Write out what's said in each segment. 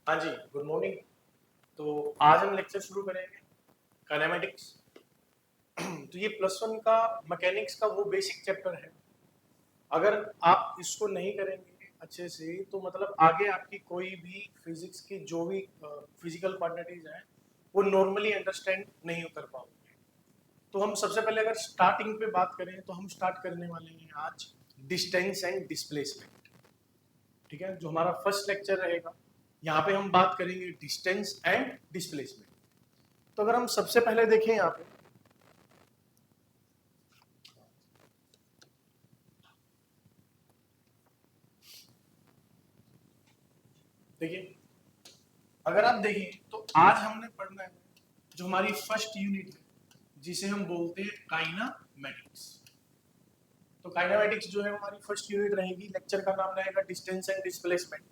हाँ जी, good morning. तो आज हम लेक्चर शुरू करेंगे काइनेमेटिक्स। तो ये प्लस वन का मैकेनिक्स का वो बेसिक चैप्टर है। अगर आप इसको नहीं करेंगे अच्छे से तो मतलब आगे आपकी कोई भी फिजिक्स की जो भी फिजिकल क्वांटिटीज हैं वो नॉर्मली अंडरस्टैंड नहीं कर पाओगे। तो हम सबसे पहले अगर स्टार्टिंग पे बात करें तो हम स्टार्ट करने वाले हैं आज डिस्टेंस एंड डिस्प्लेसमेंट। ठीक है, जो हमारा फर्स्ट लेक्चर रहेगा यहाँ पे हम बात करेंगे डिस्टेंस एंड डिस्प्लेसमेंट। तो अगर हम सबसे पहले देखें यहाँ पे, देखिए अगर आप देखें तो आज हमने पढ़ना है जो हमारी फर्स्ट यूनिट है जिसे हम बोलते हैं काइनामेटिक्स। तो काइनामेटिक्स जो है हमारी फर्स्ट यूनिट रहेगी, लेक्चर का नाम रहेगा डिस्टेंस एंड डिस्प्लेसमेंट।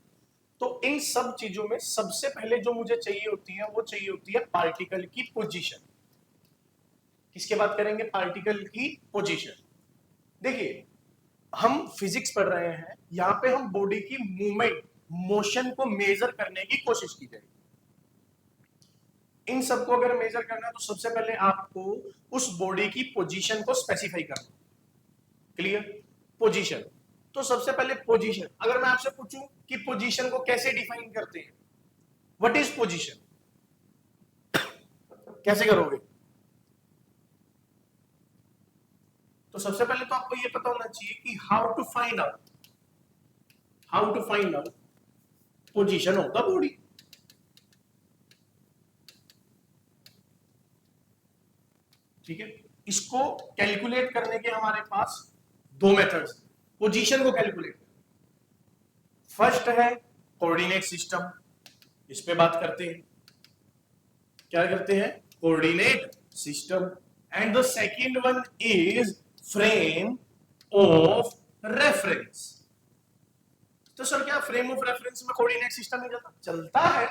तो इन सब चीजों में सबसे पहले जो मुझे चाहिए होती है वो चाहिए होती है पार्टिकल की पोजीशन। किसके बात करेंगे? पार्टिकल की पोजीशन। देखिए हम फिजिक्स पढ़ रहे हैं, यहाँ पे हम बॉडी की मूवमेंट मोशन को मेजर करने की कोशिश की जाएगी। इन सबको अगर मेजर करना है तो सबसे पहले आपको उस बॉडी की पोजीशन को स्पेसिफाई करना। क्लियर? पोजीशन। तो सबसे पहले पोजीशन, अगर मैं आपसे पूछूं कि पोजीशन को कैसे डिफाइन करते हैं, व्हाट इज पोजीशन, कैसे करोगे? तो सबसे पहले तो आपको ये पता होना चाहिए कि how to find out position of the body. ठीक है, इसको कैलकुलेट करने के हमारे पास दो मेथड्स पोजीशन को कैलकुलेट। फर्स्ट है कोऑर्डिनेट सिस्टम, इस पे बात करते हैं। क्या करते हैं? Coordinate system. And the second one is frame of reference. तो सर क्या फ्रेम ऑफ रेफरेंस में कोऑर्डिनेट सिस्टम ही चलता है,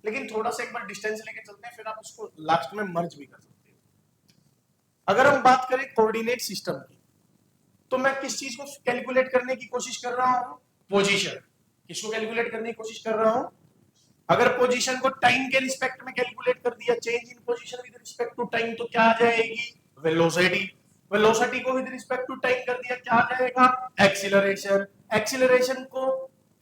लेकिन थोड़ा सा एक बार डिस्टेंस लेके चलते हैं, फिर आप उसको लास्ट में मर्ज भी कर सकते हो। अगर हम बात करें कोऑर्डिनेट सिस्टम की तो मैं किस चीज को कैलकुलेट करने की कोशिश कर रहा हूं? पोजीशन। किसको कैलकुलेट करने की कोशिश कर रहा हूं? अगर पोजीशन को टाइम के रिस्पेक्ट में कैलकुलेट कर दिया, change in position with respect to time, तो क्या आ जाएगी? वेलोसिटी। वेलोसिटी को विद रिस्पेक्ट टू टाइम कर दिया, क्या आ जाएगा? एक्सीलरेशन।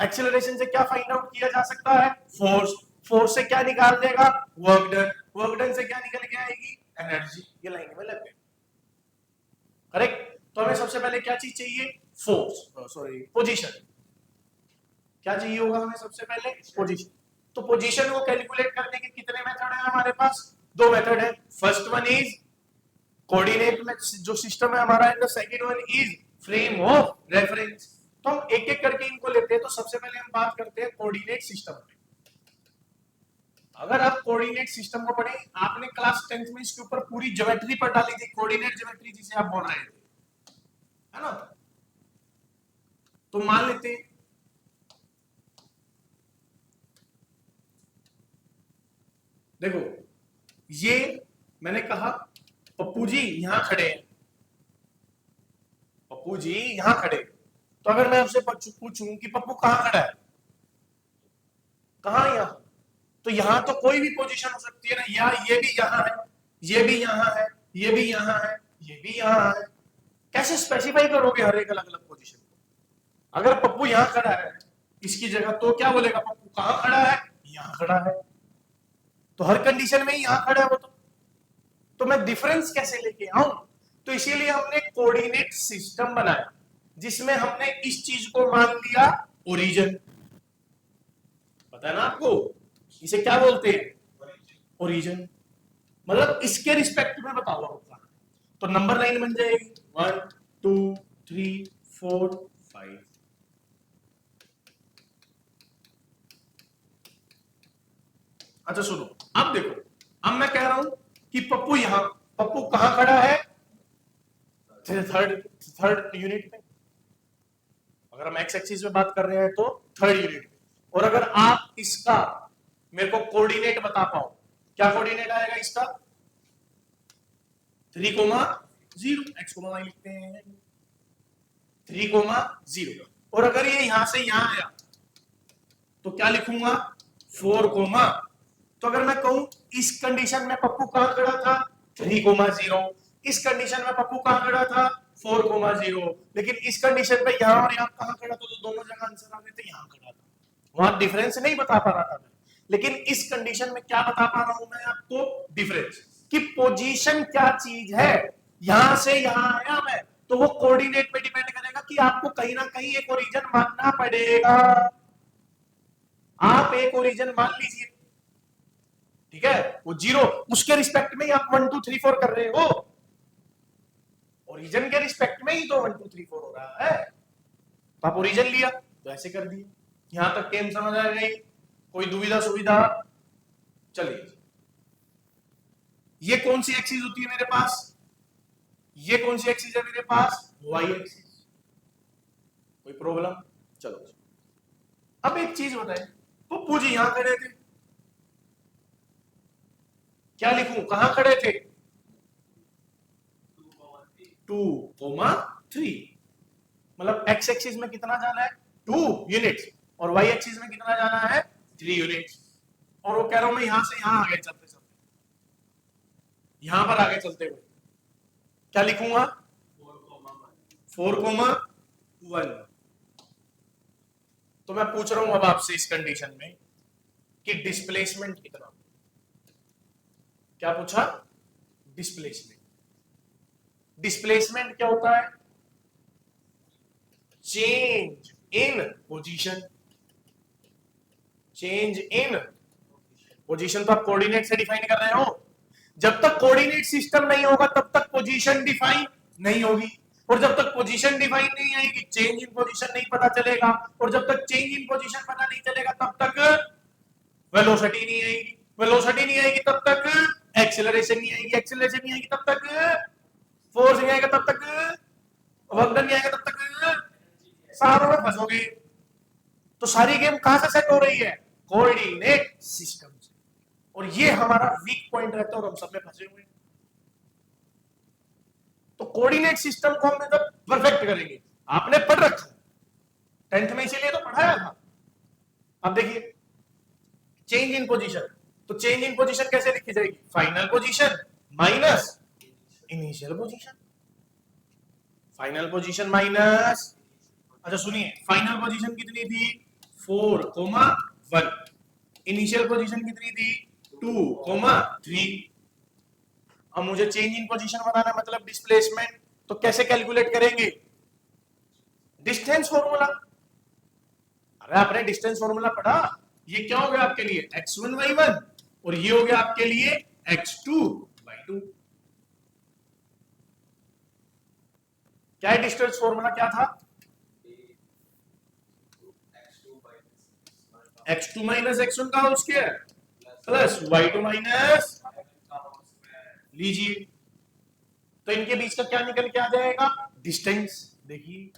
एक्सीलरेशन से क्या फाइंड आउट किया जा सकता है? फोर्स। फोर्स से क्या निकाल देगा? Work done. वर्क डन से क्या निकल के आएगी? एनर्जी। ये लाइन में लग गए। करेक्ट? तो हमें सबसे पहले क्या चीज चाहिए? Force, sorry position. क्या चाहिए होगा हमें सबसे पहले? पोजीशन। तो पोजीशन को कैलकुलेट करने के कितने मेथड है हमारे पास? दो मेथड है। फर्स्ट वन इज कोऑर्डिनेट में जो सिस्टम है हमारा, and the second one is frame of reference. तो हम एक एक करके इनको लेते हैं। तो सबसे पहले हम बात करते हैं कोऑर्डिनेट सिस्टम। अगर आप कोऑर्डिनेट सिस्टम को पढ़े, आपने क्लास 10th में इसके ऊपर पूरी ज्योमेट्री पर डाली थी, कोऑर्डिनेट ज्योमेट्री जिसे आप बोल रहे थे, है ना? तो मान लेते हैं देखो, ये मैंने कहा पप्पू जी यहां खड़े हैं, पप्पू जी यहां खड़े। तो अगर मैं आपसे पूछूं कि पप्पू कहां खड़ा है, कहां? यहां। तो यहां तो कोई भी पोजीशन हो सकती है ना, या ये भी यहां है, ये भी यहां है, ये भी यहां है, ये भी यहां है। कैसे स्पेसिफाई करोगे हर एक अलग अलग पोजीशन को? अगर पप्पू यहां खड़ा है इसकी जगह, तो क्या बोलेगा? पप्पू कहां खड़ा है? यहां खड़ा है। तो हर कंडीशन में यहां खड़ा है वो। तो मैं डिफरेंस कैसे लेके आऊं? तो इसीलिए हमने कोऑर्डिनेट सिस्टम बनाया जिसमें हमने इस चीज को मान लिया ओरिजिन। पता है ना आपको इसे क्या बोलते हैं? ओरिजिन। मतलब इसके रिस्पेक्ट में बताओ होगा। तो नंबर लाइन बन जाएगी 1 2 3 4 5। अच्छा सुनो, अब देखो, अब मैं कह रहा हूं कि पप्पू यहां, पप्पू कहां खड़ा है? थर्ड यूनिट में। अगर हम एक्स एक्सिस में बात कर रहे हैं तो थर्ड यूनिट। और अगर आप इसका मेरे को कोऑर्डिनेट बता पाओ, क्या कोऑर्डिनेट आएगा इसका? 3,0, एक्स को वाई लिखते हैं 3,0। और अगर ये यहां से यहां आया तो क्या लिखूंगा? 4, तो अगर मैं कहूं इस कंडीशन में पप्पू कहां खड़ा था 3, 0, इस कंडीशन में पप्पू कहां खड़ा था 4, 0, लेकिन इस कंडीशन में यहां और यहां कहां खड़ा था, तो दोनों जगह आंसर आ गए थे, यहां खड़ा था, वहां डिफरेंस नहीं बता पा रहा था मैं, लेकिन इस कंडीशन में क्या बता पा रहा हूं मैं आपको, डिफरेंस कि पोजीशन क्या चीज है, यहां से यहां आया मैं, तो वो कोऑर्डिनेट पे डिपेंड करेगा कि आपको कहीं ना कहीं एक ओरिजिन मानना पड़ेगा, आप एक ओरिजिन मान लीजिए, ठीक है, वो 0 उसके रिस्पेक्ट में ही आप 1 2 3 4 कर रहे हो, ओरिजिन के रिस्पेक्ट में ही तो 1 2 3 4 हो रहा है, तो आप ओरिजिन लिया तो ऐसे कर दिए, यहां तक गेम समझ आ गई, कोई दुविधा सुविधा, चलिए ये कौन सी एक्सिस होती है मेरे पास, ये कौन सी एक्सिस है मेरे पास, वाई एक्सिस, कोई प्रॉब्लम, चलो अब एक चीज बताए, पप्पू जी यहां खड़े थे, क्या लिखूं, कहां खड़े थे 2, 3, मतलब एक्स एक्सिस में कितना जाना है 2 यूनिट्स और वाई एक्सिस में कितना जाना है 3 यूनिट्स, और वो कह रहा हूं मैं यहां से यहां आगे चलते चलते, यहां पर आगे चलते हुए क्या लिखूंगा 4, 1, तो मैं पूछ रहा हूं अब आपसे इस कंडीशन में कि डिस्प्लेसमेंट कितना, क्या पूछा, डिस्प्लेसमेंट, डिस्प्लेसमेंट क्या होता है, change in position, change in position, तो आप कोऑर्डिनेट से डिफाइन कर रहे हो, जब तक कोऑर्डिनेट सिस्टम नहीं होगा तब तक पोजीशन डिफाइन नहीं होगी, और जब तक पोजीशन डिफाइन नहीं आएगी चेंज इन पोजीशन नहीं पता चलेगा, और जब तक चेंज इन पोजीशन पता नहीं चलेगा तब तक वेलोसिटी नहीं आएगी, वेलोसिटी नहीं आएगी तब तक एक्सेलरेशन नहीं आएगी, एक्सेलरेशन नहीं आएगी तब तक फोर्स नहीं आएगा, तब तक वर्क नहीं आएगा, तब तक सारों में फंसोगे, तो सारी गेम कहां से सेट हो रही है, कोऑर्डिनेट सिस्टम से, और ये हमारा वीक पॉइंट रहता है और हम सब में फंसे हुए हैं, तो कोऑर्डिनेट सिस्टम को हम मतलब परफेक्ट करेंगे, आपने पढ़ रखा 10th में, इसीलिए तो पढ़ाया था, अब देखिए चेंज इन पोजीशन, तो चेंज इन पोजीशन कैसे लिखी जाएगी, final position minus initial position, final position minus, अच्छा सुनिए फाइनल पोजीशन कितनी थी 4, 1, इनिशियल पोजीशन कितनी थी 2, 3, अब मुझे चेंज इन पोजीशन बनाना मतलब डिस्प्लेसमेंट, तो कैसे कैलकुलेट करेंगे, डिस्टेंस फॉर्मूला, अरे आपने डिस्टेंस फॉर्मूला पढ़ा, ये क्या हो गया आपके लिए x1 y1 और ये हो गया आपके लिए x2 y2, क्या है डिस्टेंस फॉर्मूला, क्या था x2 माइनस x1 का whole square plus y2 minus, लीजिए तो इनके बीच का क्या निकल के आ जाएगा डिस्टेंस, देखिए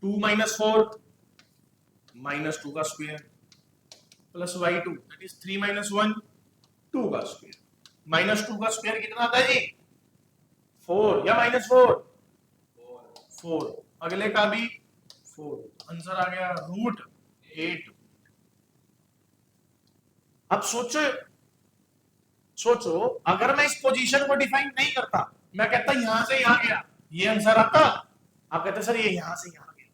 2 माइनस 4 माइनस 2 का square plus y2 that is 3 minus 1 2 का स्क्वायर, माइनस 2 का स्क्वायर कितना आता है जी 4 या माइनस 4, अगले का भी 4, आंसर आ गया √8। अब सोचो सोचो अगर मैं इस पोजीशन को डिफाइन नहीं करता, मैं कहता यहां से यहां गया, ये आंसर आता, आप कहते सर ये यहां से यहां गया,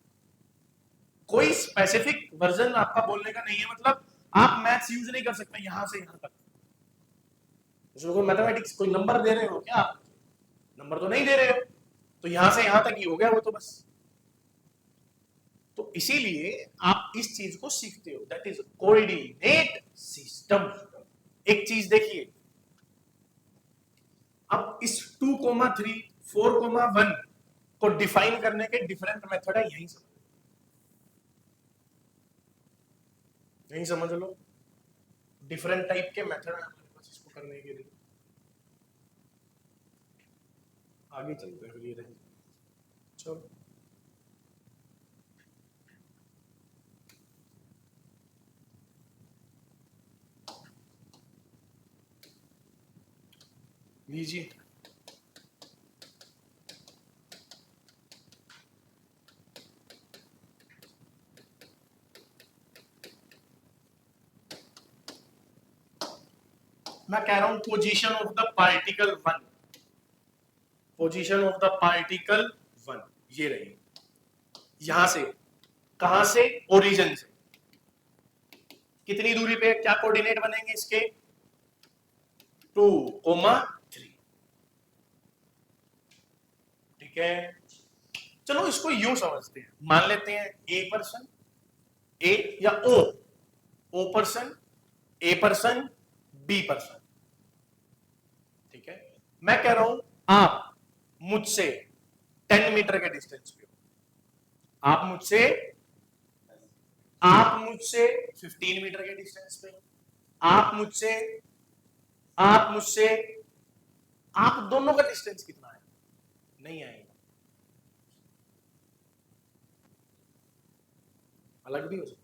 कोई स्पेसिफिक वर्जन आपका बोलने का नहीं है, मतलब आप मैथ्स यूज नहीं कर सकते यहां से यहां तक, उसमें कोई मैथमेटिक्स कोई नंबर दे रहे हो क्या आप, नंबर तो नहीं दे रहे हो, तो यहां से यहां तक ही हो गया वो तो बस, तो इसीलिए आप इस चीज को सीखते हो, दैट इज कोऑर्डिनेट सिस्टम। एक चीज देखिए, अब इस 2, 3, 4, 1 को डिफाइन करने के डिफरेंट मेथड है, यही समझ लो, डिफरेंट टाइप के मेथड है हमारे पास इसको करने के लिए, आगे चलते हैं फिर ये रहे, चलो लीजिए, मैं कह रहा हूं position of the particle 1, position of the particle 1 ये रही, यहां से, कहां से, ओरिजिन से कितनी दूरी पे, क्या कोऑर्डिनेट बनेंगे इसके, 2,3। ठीक है, चलो इसको यूं समझते हैं, मान लेते हैं ए पर्सन, ए या O person, A person, B person. ठीक है, मैं कह रहा हूं आप मुझसे 10 मीटर के डिस्टेंस पे हो, आप मुझसे 15 मीटर के डिस्टेंस पे, आप मुझसे आप दोनों का डिस्टेंस कितना है, नहीं आएगा, अलग भी हो सकता,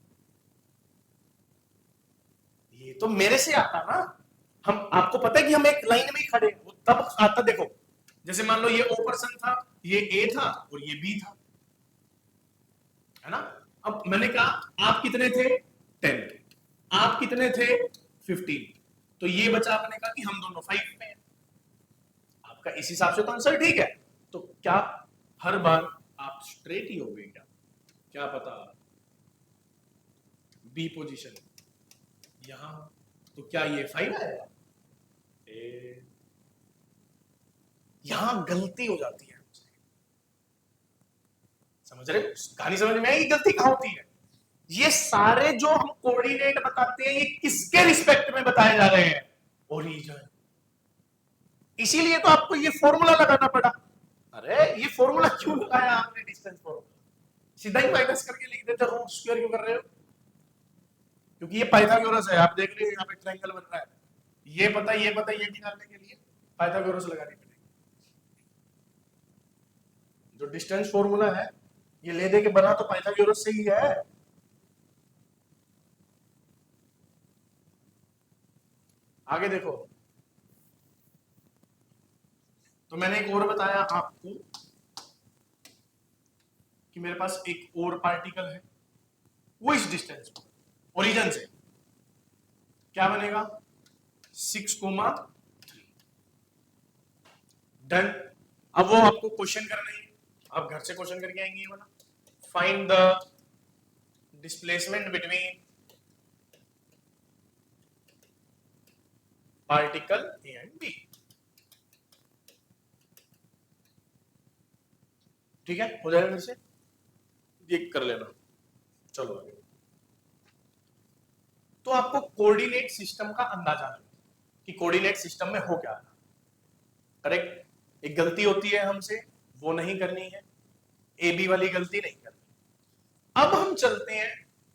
ये तो मेरे से आता ना, हम, आपको पता है कि हम एक लाइन में ही खड़े हैं, तब आता, देखो जैसे मान लो ये ओ पर्सन था, ये ए था और ये बी था, है ना। अब मैंने कहा आप कितने थे, 10 थे, आप कितने थे, 15, तो ये बचा, आपने कहा कि हम दोनों 5 में हैं, आपका इस हिसाब से तो आंसर ठीक है। तो क्या हर बार आप स्ट्रेट ही हो गए क्या पता बी पोजीशन यहां, तो क्या ये 5 आएगा, यहां गलती हो जाती है, समझ रहे, कहानी समझ में आई, गलती कहां होती है, ये सारे जो हम कोऑर्डिनेट बताते हैं ये किसके रिस्पेक्ट में बताए जा रहे हैं, ओरिजिन, इसीलिए तो आपको ये फॉर्मूला लगाना पड़ा। अरे ये फॉर्मूला क्यों लगाया आपने, डिस्टेंस फॉर्मूला, सीधा ही माइनस करके लिख देते, रूट स्क्वायर क्यों कर रहे हो, क्योंकि ये पाइथागोरस है, आप देख रहे हो यहाँ पे ट्रायंगल बन रहा है, ये पता ये निकालने के लिए पाइथागोरस लगानी पड़ेगी। जो डिस्टेंस फॉर्मूला है ये ले दे के बना तो पाइथागोरस से ही है। आगे देखो, तो मैंने एक और बताया आपको कि मेरे पास एक और पार्टिकल है, वो इस डिस्टेंस पर ओरिजिन से क्या बनेगा, 6,3। डन। अब वो आपको क्वेश्चन करना है, आप घर से क्वेश्चन करके आएंगे ये वाला, find the displacement between particle A and B. ठीक है, हो जाएगा, घर से ये कर लेना। चलो आगे, तो आपको कोऑर्डिनेट सिस्टम का अंदाजा है कि कोऑर्डिनेट सिस्टम में हो क्या है, करेक्ट। एक गलती होती है हमसे, वो नहीं करनी है, ए बी वाली गलती नहीं करनी। अब हम चलते हैं,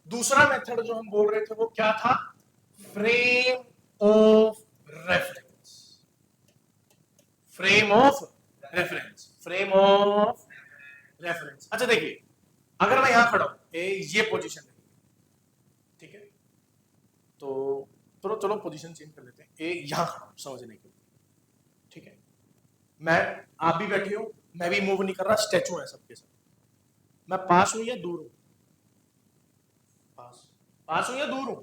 दूसरा मेथड जो हम बोल रहे थे वो क्या था, frame of reference, frame of reference, frame of reference. अच्छा देखिए, अगर मैं यहां खड़ा हूं, ये पोजीशन है, ठीक है, तो चलो पोजीशन चेंज कर लेते हैं, ए यहां खड़ा हूं समझने के लिए, ठीक है, मैं, आप भी बैठे हो, मैं भी मूव नहीं कर रहा, स्टैचू है सबके सब, मैं पास हूं या दूर हूं, पास हूं या दूर हूं,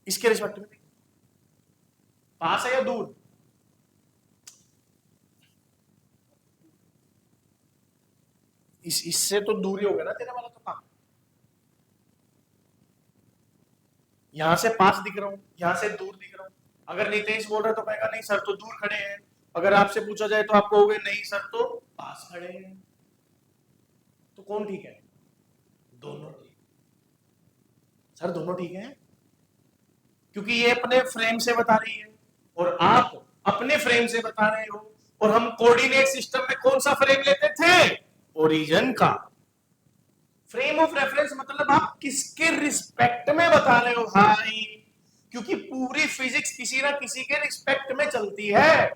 इसके रिस्पेक्ट में पास है या दूर, इससे तो दूर ही हो गया ना तेरा वाला तो काम, यहां से पास दिख रहा हूं, यहां से दूर दिख रहा हूं। अगर नितेश बोल रहा तो कहेगा नहीं सर तो दूर खड़े हैं, अगर आपसे पूछा जाए तो आप कहोगे नहीं सर तो पास खड़े हैं, तो कौन ठीक है, दोनों ठीक, सर दोनों ठीक है, क्योंकि ये अपने फ्रेम से बता रही है और आप अपने फ्रेम से बता रहे हो, और हम कोऑर्डिनेट सिस्टम में कौन सा फ्रेम लेते थे, ओरिजिन का। फ्रेम ऑफ रेफरेंस मतलब आप किसके रिस्पेक्ट में बता रहे हो भाई, क्योंकि पूरी फिजिक्स किसी ना किसी के रिस्पेक्ट में चलती है,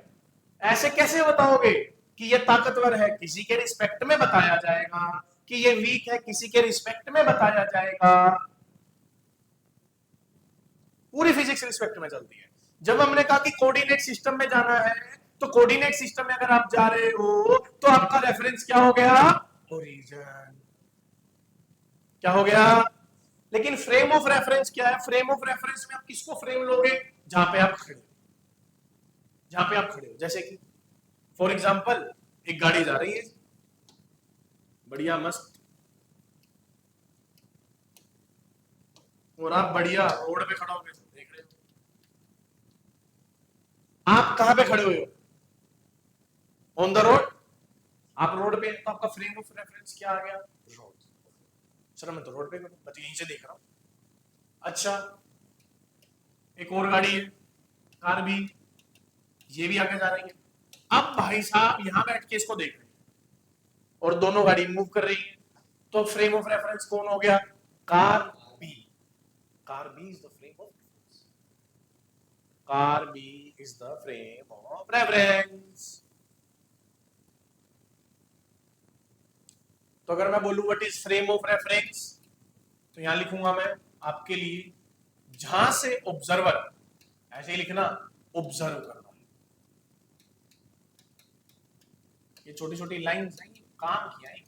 ऐसे कैसे बताओगे कि ये ताकतवर है, किसी के रिस्पेक्ट में बताया जाएगा, कि ये वीक है, किसी के रिस्पेक्ट में बताया जाएगा, पूरी फिजिक्स रिस्पेक्ट में चलती है। जब हमने कहा कि कोऑर्डिनेट सिस्टम में जाना है, तो कोऑर्डिनेट सिस्टम में अगर आप जा रहे हो तो आपका रेफरेंस क्या हो गया, ओरिजिन, क्या हो गया, लेकिन फ्रेम ऑफ रेफरेंस क्या है? फ्रेम ऑफ रेफरेंस में आप किसको फ्रेम लोगे? जहां पे आप खड़े हो, जहां पे आप खड़े हो। जैसे कि फॉर एग्जांपल एक गाड़ी जा रही है बढ़िया मस्त, और आप बढ़िया रोड पे खड़ा होकर देख रहे हो। आप कहां पे खड़े हुए हो? On the road. आप रोड पे, तो आपका फ्रेम ऑफ रेफरेंस क्या आ गया? रोड। चलो मैं तो रोड पे हूं, मैं तो यहीं से देख रहा हूं। अच्छा, एक और गाड़ी है, कार भी, ये भी आगे जा रही है। अब भाई साहब यहां बैठ के इसको देख रहे हैं और दोनों गाड़ी मूव कर रही है, तो फ्रेम ऑफ रेफरेंस कौन हो गया? Car B. Car B is the frame of reference. Car B is the frame of reference. तो अगर मैं बोलूं what is frame of reference, तो यहां लिखूंगा मैं आपके लिए, जहां से ऑब्जर्वर, ऐसे ही लिखना, ऑब्जर्व करना है। ये छोटी छोटी लाइंस हैं, काम किया है।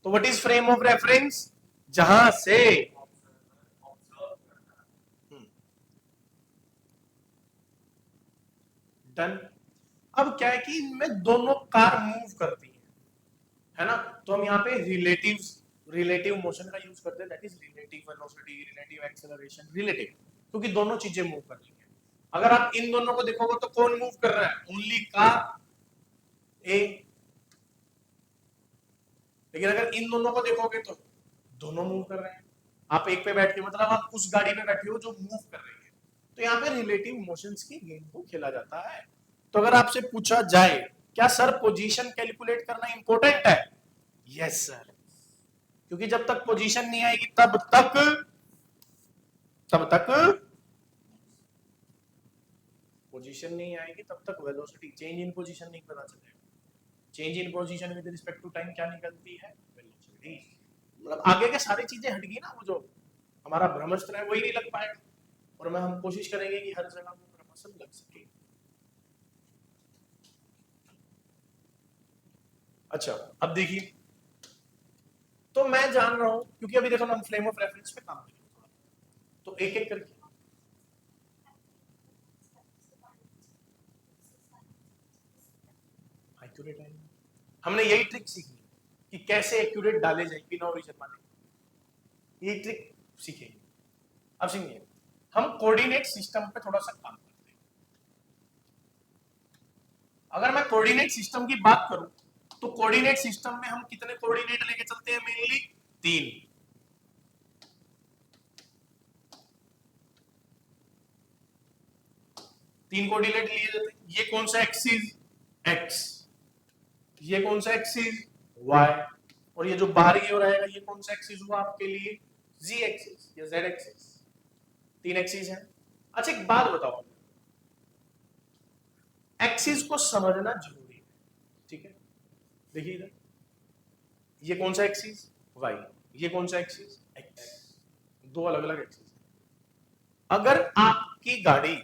तो what is frame of reference? जहां से डन। अब क्या है कि इनमें दोनों कार मूव करती है ना, तो हम यहाँ पे रिलेटिव मोशन का यूज करते हैं, that is relative velocity, relative acceleration, relative, क्योंकि दोनों चीजें मूव कर रही हैं। अगर आप इन दोनों को देखोगे तो कौन मूव कर रहा है? ओनली कार ए। लेकिन अगर इन दोनों को देखोगे तो दोनों मूव कर रहे हैं। आप एक पे बैठ के, मतलब आप उस गाड़ी पे बैठे हो जो मूव कर रही है, तो यहाँ पे रिलेटिव मोशंस की गेम को खेला जाता है। तो अगर आपसे पूछा जाए क्या सर पोजीशन कैलकुलेट करना इंपॉर्टेंट है? यस सर, क्योंकि जब तक पोजीशन नहीं आएगी तब तक पोजीशन नहीं आएगी, तब तक वेलोसिटी, चेंज इन पोजीशन नहीं पता चलेगा। Change in position with respect to time क्या निकलती है? वेलोसिटी। मतलब आगे के सारी चीजें हट गई ना, वो जो हमारा ब्रह्मास्त्र है वही नहीं लग पाएगा, और मैं हम कोशिश करेंगे कि हर जगह वो ब्रह्मास्त्र लग सके। अच्छा, अब देखिए, तो मैं जान रहा हूं, क्योंकि अभी देखो ना हम फ्रेम ऑफ रेफरेंस पे काम करेंगे, तो एक एक करके एक्यूरेट है। हमने यही ट्रिक सीखी कि कैसे एक्यूरेट डाले जाए बिना ओरिजिन वाले, यही ट्रिक सीखेंगे। अब सुनिए, हम कोऑर्डिनेट सिस्टम पे थोड़ा सा काम करते हैं। अगर मैं कोऑर्डिनेट सिस्टम की बात करूं, तो कोऑर्डिनेट सिस्टम में हम कितने कोऑर्डिनेट लेके चलते हैं? मेनली 3। तीन कोऑर्डिनेट लिए जाते हैं। ये कौन सा एक्सिस? एक्स। ये कौन सा एक्सिस? वाई। और ये जो बाहर की ओर आएगा, ये कौन सा एक्सिस हुआ आपके लिए? जी एक्सिस या जेड एक्सिस। 3 एक्सिस है। अच्छा, एक बात बताओ, एक्सिस को समझना जरूरी है, ठीक है? देखिए इधर, ये कौन सा एक्सिस? वाई। ये कौन सा एक्सिस? एक्स। दो अलग अलग एक्सिस। अगर आपकी गाड़ी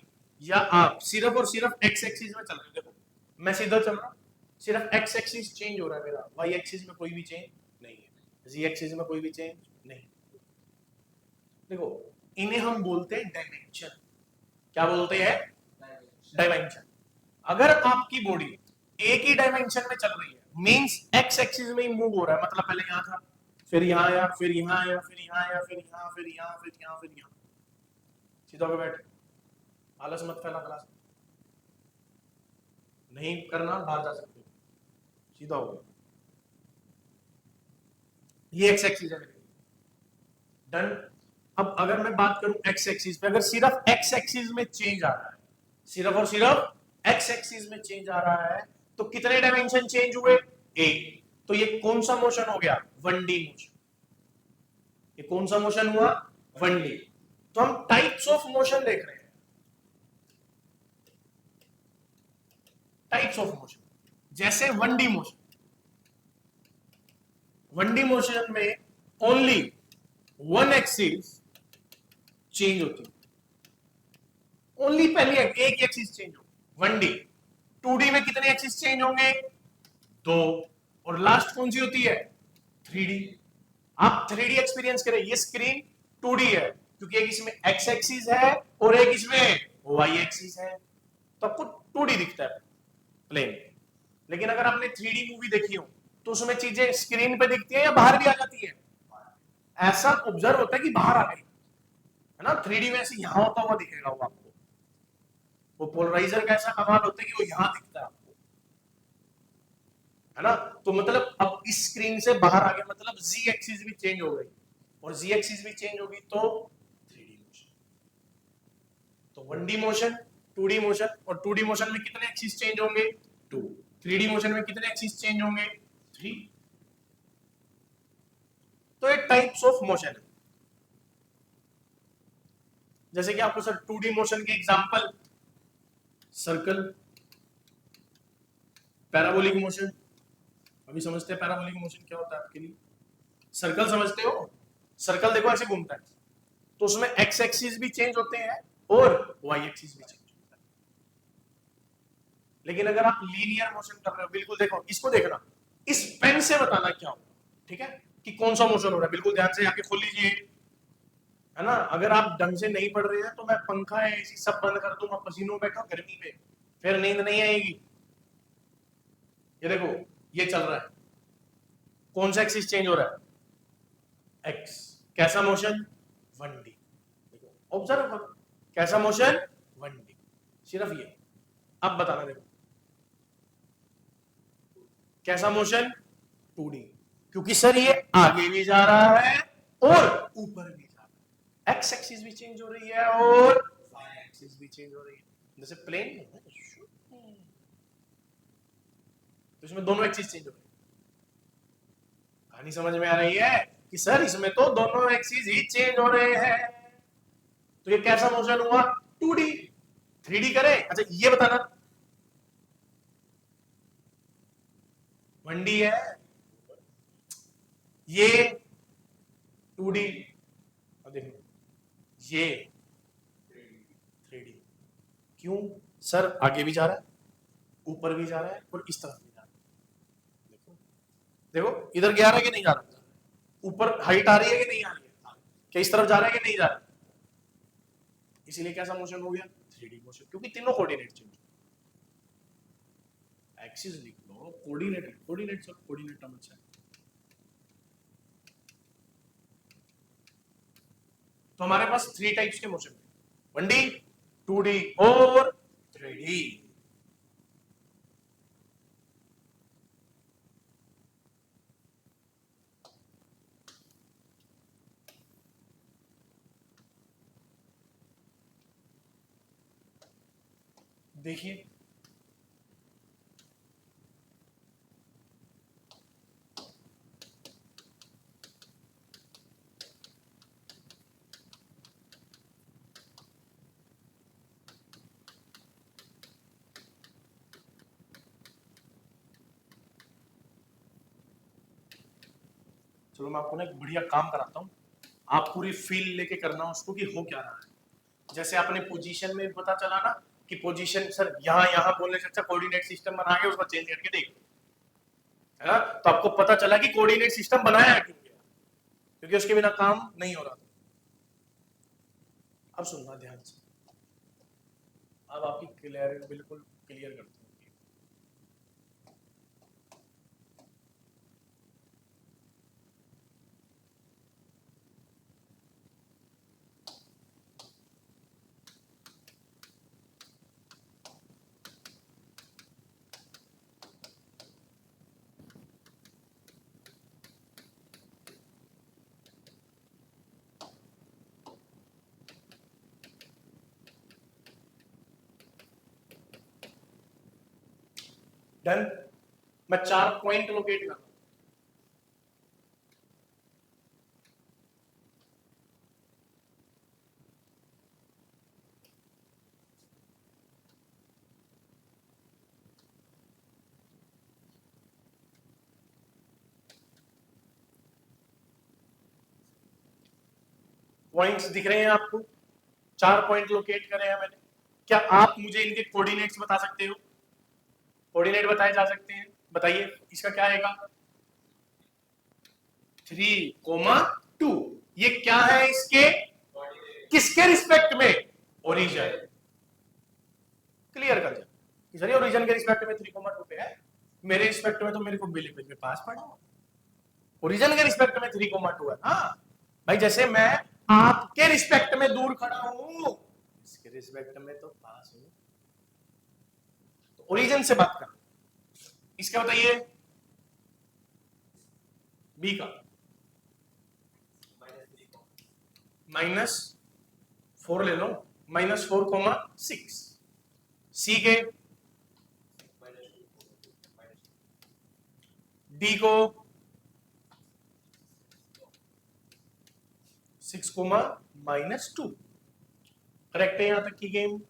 या आप सिर्फ और सिर्फ एक्स एक्सिस में चल रहे हो, देखो मैं सीधा चल रहा हूं, सिर्फ एक्स एक्सिस चेंज हो रहा है मेरा, वाई एक्सिस में कोई भी चेंज नहीं है, जी एक्सिस में कोई भी चेंज नहीं। देखो, इन्हें हम बोलते हैं डायमेंशन। क्या बोलते हैं? डायमेंशन। अगर आपकी बॉडी एक ही डायमेंशन में चल रही है, मींस एक्स एक्सिस में ही मूव हो रहा है, मतलब पहले यहां था, फिर यहां आया, फिर यहां आया, फिर यहां आया, फिर यहां, फिर यहां, फिर यहां, फिर यहां, सीधा होकर बैठ, आलस मत फैला क्लास नहीं करना, बाहर जा सकते हो, सीधा हो गया। ये एक्स एक्सिस है, डन। अब अगर मैं बात करूं एक्स एक्सिस पे, अगर सिर्फ एक्स एक्सिस में चेंज आ रहा है, सिर्फ और सिर्फ एक्स एक्सिस में चेंज आ रहा है, तो कितने डायमेंशन चेंज हुए? एक। तो ये कौन सा मोशन हो गया? 1D motion. ये कौन सा मोशन हुआ? 1D। तो हम टाइप्स ऑफ मोशन देख रहे हैं, टाइप्स ऑफ मोशन। जैसे 1D मोशन, 1D मोशन में ओनली वन एक्सिस चेंज होती है, ओनली पहली एक एक्सिस चेंज हो। 1D। 2D में कितने एक्सिस चेंज होंगे? 2। और लास्ट कौन सी होती है? 3D। आप 3D एक्सपीरियंस करें, ये स्क्रीन 2D है क्योंकि एक इसमें एक्स एक्सिस है और एक इसमें वाई एक्सिस है, तो आपको 2D दिखता है प्लेन। लेकिन अगर आपने 3D मूवी देखी हो तो उसमें चीजें स्क्रीन पे दिखती है या बाहर भी आ जाती है, ऐसा ऑब्जर्व होता है कि बाहर आ गई, है ना। 3D में ऐसे यहां होता हुआ दिखेगा वो आपको, वो पोलराइजर का ऐसा कमाल होता है कि वो यहां दिखता है आपको, है ना। तो मतलब अब इस स्क्रीन से बाहर आ गया, मतलब जी एक्सिस भी चेंज हो गई, और जी एक्सिस भी चेंज होगी तो 3D मोशन। तो 1D मोशन, 2D मोशन, और 2D मोशन में कितने एक्सिस चेंज होंगे? 2। 3D मोशन में कितने एक्सिस चेंज होंगे? 3। तो ये टाइप्स ऑफ मोशन है। जैसे कि आपको सर 2D मोशन के एग्जांपल, सर्कल, पैराबोलिक मोशन। अभी समझते हैं पैराबोलिक मोशन क्या होता है आपके लिए। सर्कल समझते हो? सर्कल देखो ऐसे घूमता है, तो उसमें एक्स एक्सिस भी चेंज होते हैं और वाई एक्सिस भी चेंज होता है। लेकिन अगर आप लीनियर मोशन कर रहे हो, बिल्कुल देखो, इसको देखना, इस पेन से बताना क्या होगा, ठीक है, कि कौन सा मोशन हो रहा है। बिल्कुल ध्यान से आके खोल लीजिए, है ना। अगर आप ढंग से नहीं पढ़ रहे हैं तो मैं पंखा है एसी सब बंद कर दूंगा, पसीनों में बैठो गर्मी में, फिर नींद नहीं आएगी। ये देखो, ये चल रहा है, कौन सा एक्सिस चेंज हो रहा है? एक्स। कैसा मोशन? 1D। देखो ऑब्जर्व करो, कैसा मोशन? 1D, सिर्फ ये। अब बताना, देखो कैसा मोशन? 2D, क्योंकि सर ये आगे भी जा रहा है और ऊपर भी जा रहा है, एक्स एक्सिस भी चेंज हो रही है और वाई एक्सिस भी चेंज हो रही है, जैसे प्लेन है, तो इसमें दोनों एक्सिस चेंज हो रही है। कहानी समझ में आ रही है कि सर इसमें तो दोनों एक्सिस ही चेंज हो रहे हैं, तो ये कैसा मोशन हुआ? 2D। 3D करें? अच्छा ये बताना, 1D है, ये 2D, अब देखो ये 3D। क्यों? सर आगे भी जा रहा है, ऊपर भी जा रहा है और इस तरफ भी जा रहा है। देखो देखो, इधर गया रहा है कि नहीं जा रहा, ऊपर हाइट आ रही है कि नहीं आ रही है, क्या इस तरफ जा रहा है कि नहीं जा रहा है, इसीलिए कैसा मोशन हो गया? 3D मोशन, क्योंकि तीनों कोऑर्डिनेट चेंज। एक्सिस लिख लो, कोऑर्डिनेट, कोऑर्डिनेट सब कोऑर्डिनेट टर्म अच्छा है। तो हमारे पास 3 टाइप्स के मोशन, 1D, 2D और 3D। देखिए चलो मैं आपको ना एक बढ़िया काम कराता हूँ, आप पूरी फील लेके करना उसको कि हो क्या रहा है। जैसे आपने पोजीशन में पता चला ना कि पोजीशन सर यहाँ यहाँ बोलने से अच्छा कोऑर्डिनेट सिस्टम बना के उसको चेंज करके देख, है ना। तो आपको पता चला कि कोऑर्डिनेट सिस्टम बनाया क्यों गया, क्योंकि उसके बिना काम नहीं हो रहा था। अब सुनना ध्यान से, अब आपकी क्लियर, बिल्कुल क्लियर करता हूँ। डन। मैं 4 पॉइंट लोकेट कर रहा हूं। पॉइंट्स दिख रहे हैं आपको? 4 पॉइंट लोकेट करे हैं मैंने। क्या आप मुझे इनके कोऑर्डिनेट्स बता सकते हो? कोऑर्डिनेट बताए जा सकते हैं, बताइए इसका क्या आएगा? 3,2। ये क्या है इसके, किसके रिस्पेक्ट में, ओरिजिन। क्लियर कर जाए कि सर ये ओरिजिन के रिस्पेक्ट में 3,2 पे है, मेरे रिस्पेक्ट में तो मेरे को बिलीव में पास पड़ा, ओरिजिन के रिस्पेक्ट में 3,2 है। हाँ भाई, जैसे मैं आपके रिस्पेक्ट में दूर खड़ा हूं, इसके रिस्पेक्ट में तो पास हूं, तो ओरिजिन से बात कर। इसका बताइए बी का -4 ले लो, -4,6। सी के, डी को 6,-2। करेक्ट है यहां तक की गेम।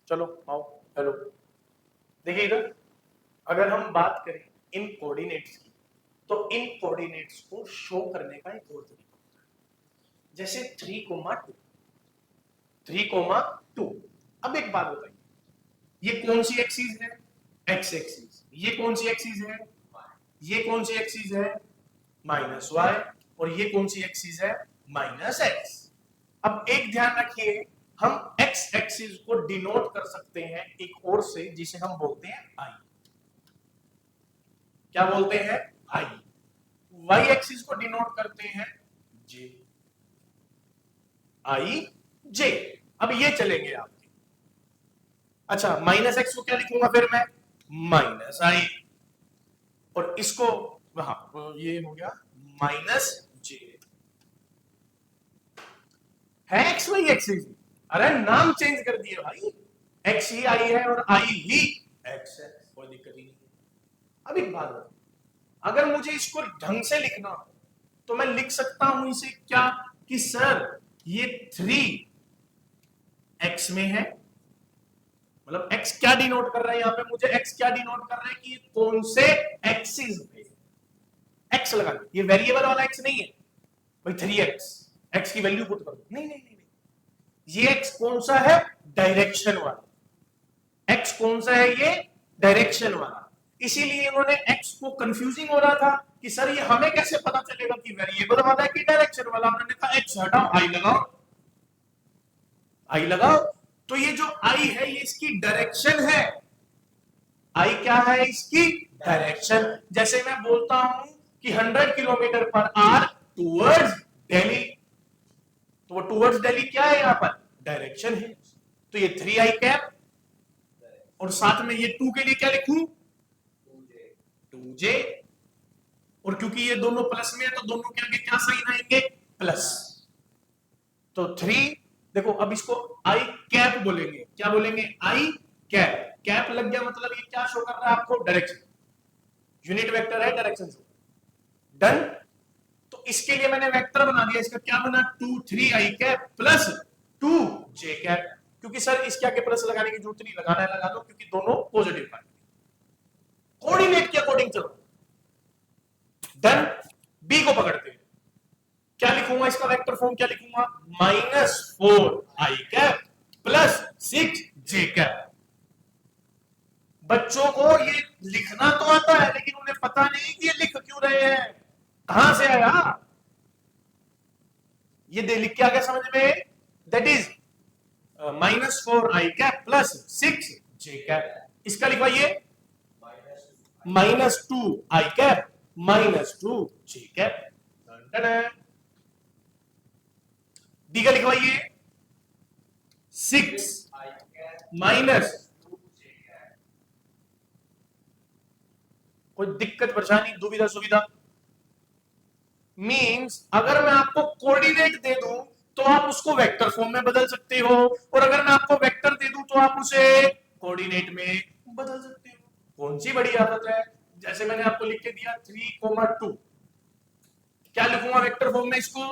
चलो आओ, हेलो। देखिए इधर, अगर हम बात करें इन कोऑर्डिनेट्स की, तो इन कोऑर्डिनेट्स को शो करने का एक और तरीका होता है, जैसे 3,2, 3,2। अब एक बात बताइए, ये कौन सी एक्सिस है, एक्स एक्सिस। ये कौन सी एक्सिस है, ये कौन सी एक्सिस है, -y। और ये कौन सी एक्सिस है, -x। अब एक ध्यान रखिए, हम x एक्सिस को डिनोट कर सकते हैं एक और से, जिसे हम बोलते हैं i। क्या बोलते हैं, i। y एक्सिस को डिनोट करते हैं j, i j। अब ये चलेंगे आपके। अच्छा, -x को क्या लिखूंगा फिर मैं, -i। और इसको, हाँ ये हो गया -j। है एक्स वाई एक्सिस, अरे नाम चेंज कर दिए भाई, एक्स ही आई है और आई ही एक्स है, कोई दिक्कत ही नहीं। अब एक बात बताओ, अगर मुझे इसको ढंग से लिखना हो तो मैं लिख सकता हूं इसे क्या, कि सर ये 3x में है, मतलब x क्या डिनोट कर रहा है यहां पे, मुझे x क्या डिनोट कर रहा है कि कौन से एक्सिस पे x लगा, ये वेरिएबल वाला x नहीं है भाई 3x, x की वैल्यू पुट कर दो, नहीं नहीं नहीं, ये x कौन सा है, डायरेक्शन वाला। x कौन सा है, ये डायरेक्शन वाला। इसीलिए इन्होंने x को कंफ्यूजिंग हो रहा था कि सर ये हमें कैसे पता चलेगा कि वेरिएबल वाला है कि डायरेक्शन वाला। उन्होंने कहा x हटाओ, i लगाओ, आई लगाओ। तो ये जो आई है ये इसकी डायरेक्शन है। आई क्या है? इसकी डायरेक्शन। जैसे मैं बोलता हूं कि 100 kilometre per hour towards Delhi, तो वो टूवर्ड्स दिल्ली क्या है? यहां पर डायरेक्शन है। तो ये 3 आई कैप, और साथ में ये 2 के लिए क्या लिखूं? 2J। और क्योंकि ये दोनों प्लस में है तो दोनों के आगे क्या साइन आएंगे? प्लस। तो 3, देखो अब इसको आई कैप बोलेंगे। क्या बोलेंगे? आई कैप। कैप लग गया मतलब ये क्या शो कर रहा है आपको? डायरेक्शन। यूनिट वेक्टर है, डायरेक्शन शो। डन। तो इसके लिए मैंने वेक्टर बना दिया। इसका क्या बना? 2 3 आई कैप प्लस 2 J कैप। क्योंकि सर इसके आगे प्लस लगाने की जरूरत नहीं, लगाना है लगा दो क्योंकि दोनों पॉजिटिव पार्ट कोऑर्डिनेट के अकॉर्डिंग चलो। डन। बी को पकड़ते हैं। क्या लिखूंगा? इसका वेक्टर फॉर्म क्या लिखूंगा? -4 आई कैप प्लस 6 J कैप। बच्चों को ये लिखना तो आता है लेकिन उन्हें पता नहीं कि ये लिख क्यों रहे हैं, कहां से आया। ये दे लिख के आ गया समझ में? That is -4 I cap plus 6 J cap. इसका लिखवाइए -2 आई कैप -2 J कैप। डी का लिखवाइए 6 माइनस। कोई दिक्कत परेशानी दुविधा सुविधा? मींस अगर मैं आपको कोऑर्डिनेट दे दूं तो आप उसको वेक्टर फॉर्म में बदल सकते हो, और अगर मैं आपको वेक्टर दे दूं तो आप उसे कोऑर्डिनेट में बदल सकते हो। कौन सी बड़ी आदत है? जैसे मैंने आपको लिख के दिया 3,2, क्या लिखूंगा वेक्टर फॉर्म में इसको?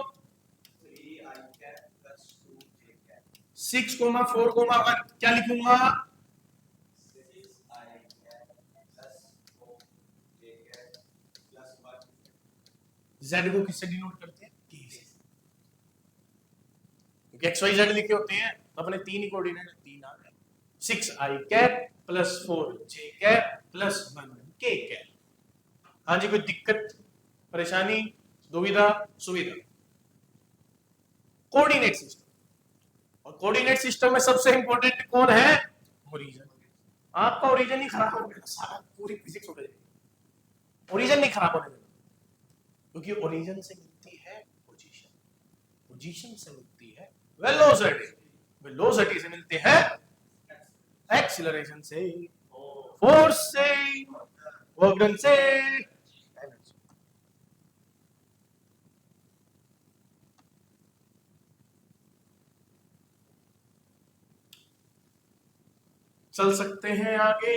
6,4,1 क्या लिखूंगा? Z को किससे डिनोट करते हैं? K से। क्योंकि एक्स वाई जेड लिखे होते हैं तो अपने 3 ही कोऑर्डिनेट 3 आ गए। 6 I cap plus 4 J cap plus 1 K cap. हाँ जी, कोई दिक्कत परेशानी दुविधा सुविधा? कोऑर्डिनेट सिस्टम, और कोऑर्डिनेट सिस्टम में सबसे इंपॉर्टेंट कौन है? ओरिजिन। आपका ओरिजिन ही खराब हो गया, सारा पूरी फिजिक्स हो गई। ओरिजिन नहीं खराब होने देना, क्योंकि ओरिजिन से मिलती है पोजीशन, पोजीशन से मिलती है वेलोसिटी, वेलोसिटी से मिलते हैं एक्सीलरेशन से, फोर्स से, वर्क डन से। चल सकते हैं आगे।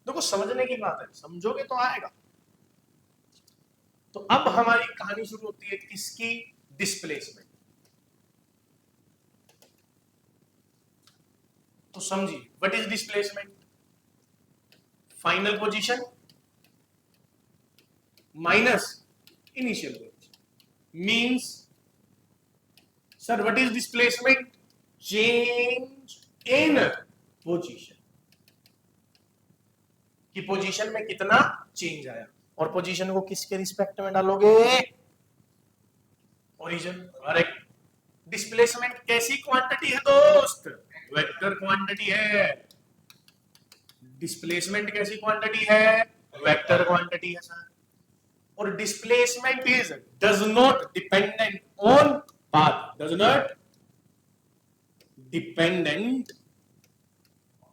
देखो समझने की बात है, समझोगे तो आएगा। तो अब हमारी कहानी शुरू होती है किसकी? डिस्प्लेसमेंट। तो समझिए what is displacement? Final position minus initial position. Means sir what is displacement? Change in position, कि पोजीशन में कितना चेंज आया। और पोजीशन को किसके रिस्पेक्ट में डालोगे? ओरिजिन। करेक्ट। डिस्प्लेसमेंट कैसी क्वांटिटी है दोस्त? वेक्टर क्वांटिटी है। डिस्प्लेसमेंट कैसी क्वांटिटी है? वेक्टर क्वांटिटी है सर। और displacement is does not dependent on path, does not dependent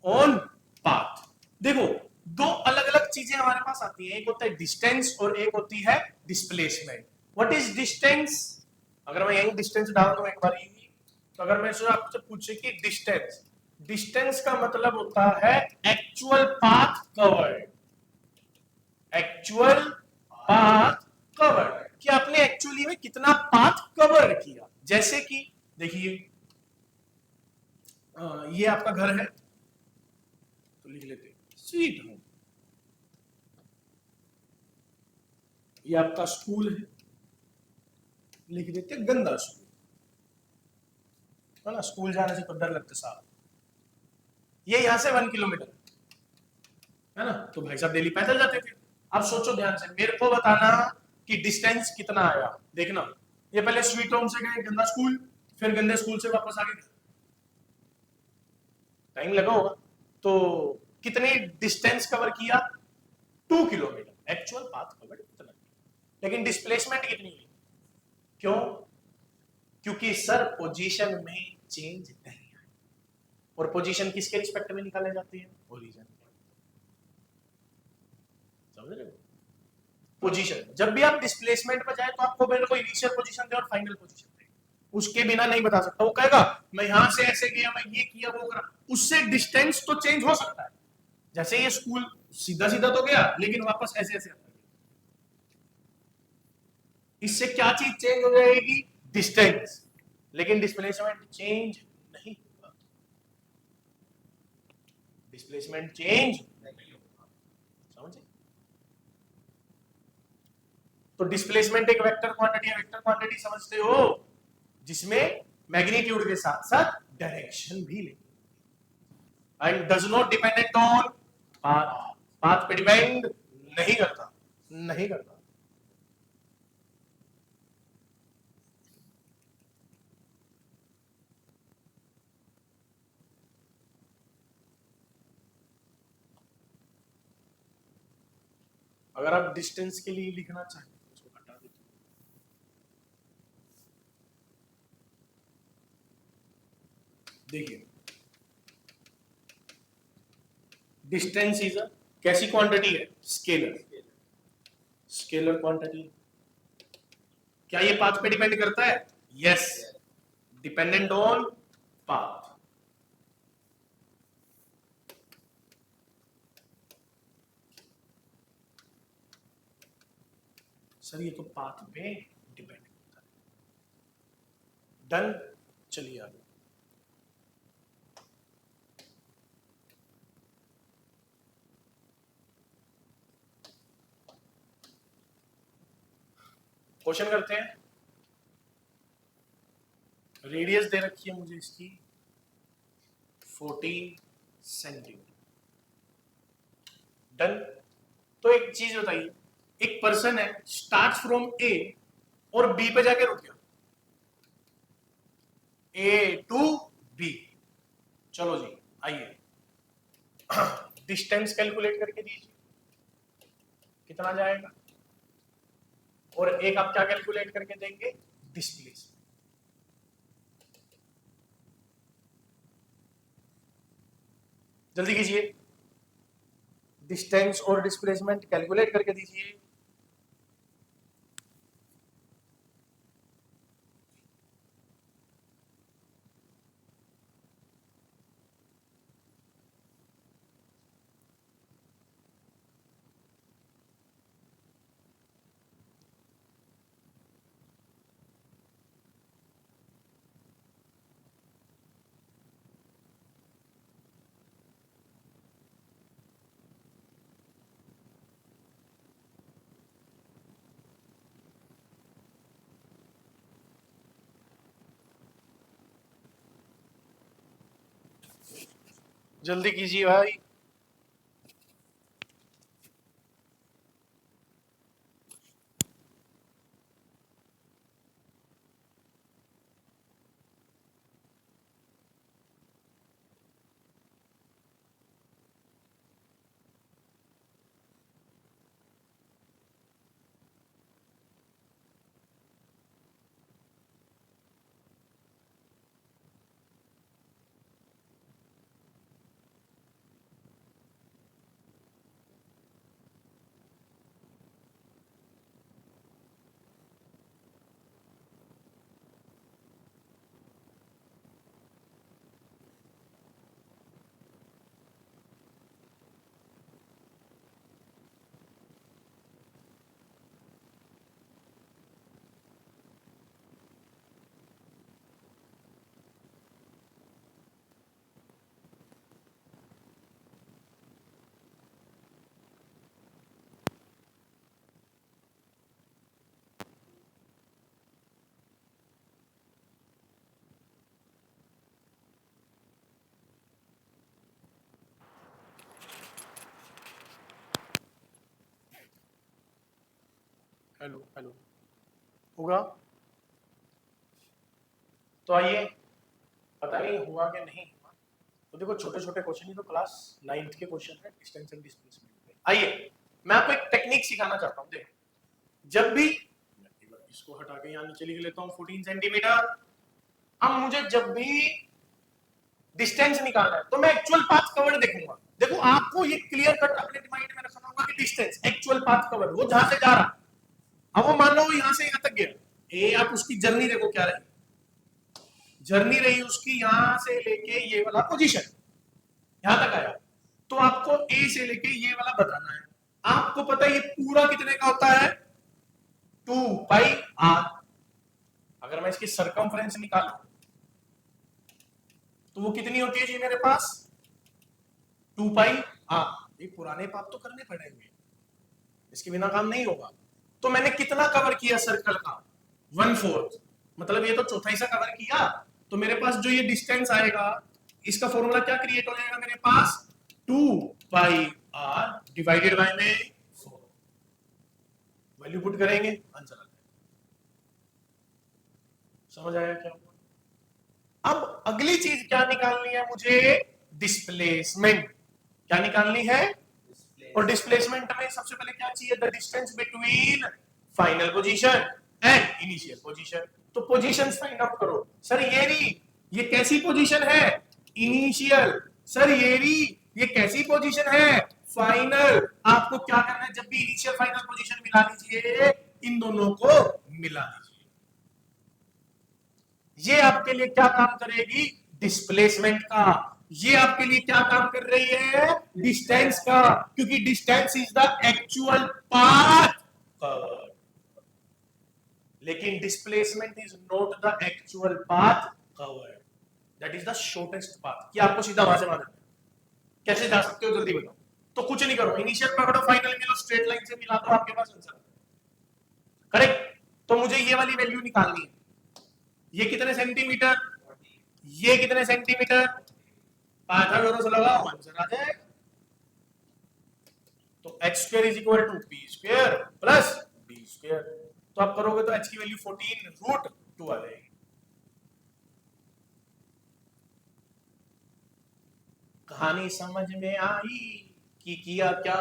on path. देखो दो अलग अलग चीजें हमारे पास आती हैं, एक होता है डिस्टेंस और एक होती है डिस्प्लेसमेंट। What is distance? अगर मैं यही डिस्टेंस डाल दूं एक बार यही, तो अगर मैं आपसे पूछे कि डिस्टेंस, डिस्टेंस का मतलब होता है actual path covered, actual path covered, कि आपने एक्चुअली में कितना पाथ कवर किया। जैसे कि देखिए ये आपका घर है तो लिख लेते स्वीट होम, ये आपका स्कूल है, लिख देते गंदा स्कूल, है ना? स्कूल जाने से तो डर लगता साहब। ये यहां से 1 किलोमीटर है ना, तो भाई साहब डेली पैदल जाते थे। अब सोचो ध्यान से, मेरे को बताना कि डिस्टेंस कितना आया। देखना ये पहले स्वीट होम से गए गंदा स्कूल, फिर गंदे स्कूल से वापस आ गए, टाइम लगा होगा। तो कितनी डिस्टेंस कवर किया? 2 किलोमीटर एक्चुअल पाथ कवर इतना, लेकिन डिस्प्लेसमेंट कितनी हुई? क्यों? क्योंकि सर पोजीशन में चेंज नहीं है, और पोजीशन किसके रिस्पेक्ट में निकाले जाती है? ओरिजिन। समझ रहे हो? पोजीशन, जब भी आप डिस्प्लेसमेंट पर जाए तो आपको मेरे को इनिशियल पोजीशन दे और फाइनल पोजीशन दे, उसके बिना नहीं बता सकता। वो कहेगा मैं यहां से ऐसे गया, मैं ये किया, वो करा, उससे डिस्टेंस तो चेंज हो सकता है। जैसे ये स्कूल सीधा सीधा तो गया, लेकिन वापस ऐसे ऐसे आता है, इससे क्या चीज चेंज हो जाएगी? डिस्टेंस, लेकिन डिस्प्लेसमेंट चेंज नहीं होगा। डिस्प्लेसमेंट चेंज नहीं होगा, समझे? तो डिस्प्लेसमेंट एक वेक्टर क्वांटिटी है। वेक्टर क्वांटिटी समझते हो, जिसमें मैग्नीट्यूड के साथ साथ डायरेक्शन भी ले, and does not dependent on path. Path पे डिपेंड नहीं करता, नहीं करता। अगर आप डिस्टेंस के लिए लिखना चाहें तो उसको हटा देते। देखिए, डिस्टेंस इज अ कैसी क्वांटिटी है? Scalar, scalar quantity. क्या ये पाथ पे डिपेंड करता है? Yes, dependent on path. Sir ये तो पाथ पे डिपेंड करता है। डन, चलिए आगे। क्वेश्चन करते हैं। रेडियस दे रखी है मुझे इसकी 14 सेंटीमीटर। डन। तो एक चीज बताइए, एक पर्सन है, स्टार्ट फ्रॉम ए और बी पे जाके रुक गया, ए टू बी। चलो जी आइए, डिस्टेंस कैलकुलेट करके दीजिए, कितना जाएगा? और एक आप क्या कैलकुलेट करके देंगे? डिस्प्लेसमेंट। जल्दी कीजिए, डिस्टेंस और डिस्प्लेसमेंट कैलकुलेट करके दीजिए। जल्दी कीजिए भाई। हेलो हेलो, होगा? तो आइए, पता नहीं हुआ कि नहीं हुआ, तो देखो छोटे छोटे क्वेश्चन ही तो क्लास 9th के क्वेश्चन है डिस्टेंस एंड डिस्प्लेसमेंट पे। आइए मैं आपको एक टेक्निक सिखाना चाहता हूँ। देखो जब भी इसको हटा के यहाँ नीचे लिख लेता हूँ 14 सेंटीमीटर। अब मुझे जब भी डिस्टेंस निकालना है तो मैं एक्चुअल पाथ कवर देखूंगा। देखो आपको ये क्लियर कट अपने माइंड में रखना होगा कि डिस्टेंस एक्चुअल पाथ कवर वो जहां से जा रहा, अब वो मान लो यहां से यहां तक गया, ए आप उसकी जर्नी देखो क्या रही, जर्नी रही उसकी यहां से लेके ये वाला पोजीशन यहां तक आया, तो आपको ए से लेके ये वाला बताना है। आपको पता है ये पूरा कितने का होता है, 2 पाई r। अगर मैं इसकी सरकमफ्रेंस निकालूं तो वो कितनी होती है जी मेरे पास, 2 पाई r। ये पुराने पाप तो करने पड़ेंगे, इसके बिना काम नहीं होगा। तो मैंने कितना कवर किया सर्कल का, 1/4, मतलब ये तो चौथा हिस्सा कवर किया। तो मेरे पास जो ये डिस्टेंस आएगा इसका फॉर्मूला क्या क्रिएट हो जाएगा मेरे पास, 2 पाई r डिवाइडेड बाय में 4। वैल्यू पुट करेंगे आंसर आ जाएगा। समझ आया क्या? अब अगली चीज क्या निकालनी है मुझे, डिस्प्लेसमेंट। क्या निकालनी है, और डिस्प्लेसमेंट में सबसे पहले क्या चाहिए, the distance between final position and initial position. तो पोजीशन फाइंड आउट करो। सर ये रही, ये कैसी पोजीशन है, इनिशियल। सर ये कैसी पोजीशन है, फाइनल। आपको क्या करना है, जब भी इनिशियल फाइनल पोजीशन मिला लीजिए, इन दोनों को मिला लीजिए। ये आपके लिए क्या काम करेगी, डिस्प्लेसमेंट का। ये आपके लिए क्या काम कर रही है, डिस्टेंस का, क्योंकि distance is the actual path covered, लेकिन displacement is not the actual path covered, that is the shortest path. कि आपको सीधा वहां से वहां जाना, कैसे जा सकते हो जल्दी बताओ। तो कुछ नहीं करो, इनिशियल पकड़ो, फाइनल मिलो, स्ट्रेट लाइन से मिला दो, आपके पास आंसर। करेक्ट। तो मुझे ये वाली वैल्यू निकालनी है, ये कितने सेंटीमीटर, ये कितने सेंटीमीटर, पाइथागोरस से लगाओ आंसर आ जाएगा। तो h square is equal to P square plus B square. तो आप करोगे तो h की वैल्यू 14√2 आ जाएगी। कहानी समझ में आई कि किया क्या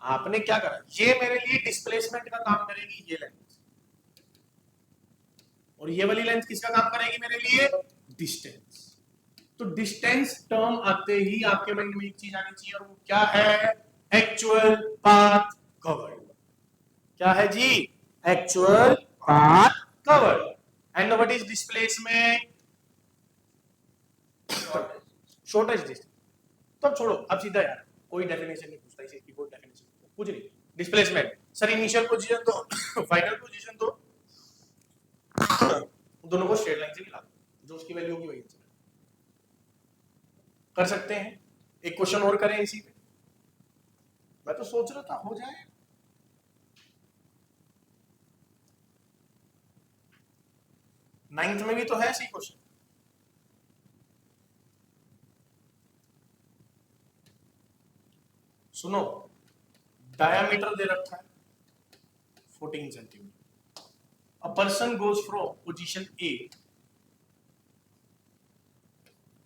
आपने, क्या करा, ये मेरे लिए डिस्प्लेसमेंट का काम करेगी ये लेंथ, और ये वाली लेंथ किसका काम करेगी मेरे लिए, डिस्टेंस। तो डिस्टेंस टर्म आते ही आपके माइंड में एक चीज आनी चाहिए, और वो क्या है, एक्चुअल पाथ कवर्ड। क्या है जी, actual path covered. And what is displacement, shortest distance. तो छोड़ो अब सीधा यार, कोई डेफिनेशन नहीं पूछता इसे, कोई डेफिनेशन कुछ नहीं। डिस्प्लेसमेंट सर इनिशियल पोजीशन तो फाइनल पोजीशन तो दोनों को स्ट्रेट लाइन से मिला दो, जो उसकी वैल्यू होगी वही आंसर कर सकते हैं। एक क्वेश्चन और करें इसी पे, मैं तो सोच रहा था हो जाए। नाइन्थ में भी तो है ऐसी क्वेश्चन। सुनो, डायामीटर दे रखा है 14 centimetre. A person goes from position A